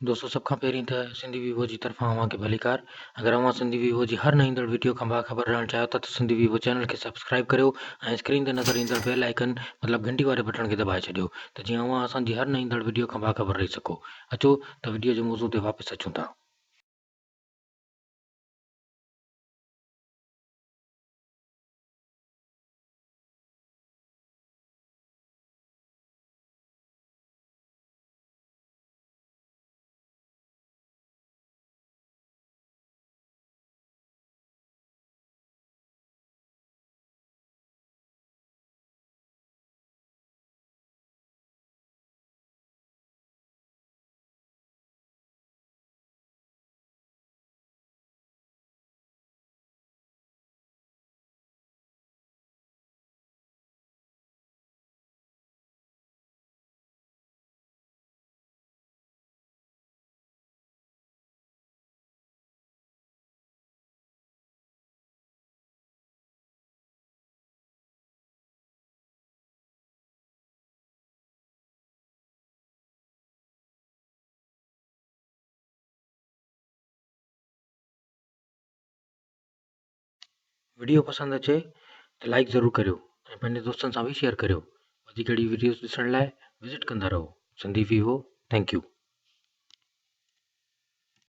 दोस्तों सभ खां पहिरीं त सिंधी वीवो जी तरफ़ां अव्हांखे भलीकार। अगरि अव्हां सिंधी वीवो जी हर नई ईंदड़ वीडियो खां बाख़बर रहणु चाहियो था त सिंधी वीवो चैनल खे सब्सक्राइब करियो ऐं स्क्रीन ते नज़र ईंदड़ बेल आइकन मतिलबु घंटी वारे बटन खे दॿाए छॾियो त जीअं अव्हां असांजी हर नई ईंदड़ वीडियो खां बाख़बर रही सघो। अचो त वीडियो जे मौज़ूअ ते वापसि अचूं था। वीडियो पसंदि अचे त लाइक ज़रूरु करियो ऐं पंहिंजे दोस्तनि सां बि शेयर करियो। वधीक अहिड़ी वीडियोज़ ॾिसण लाइ विज़िट कंदा रहो सिंधी वीवो। Thank U.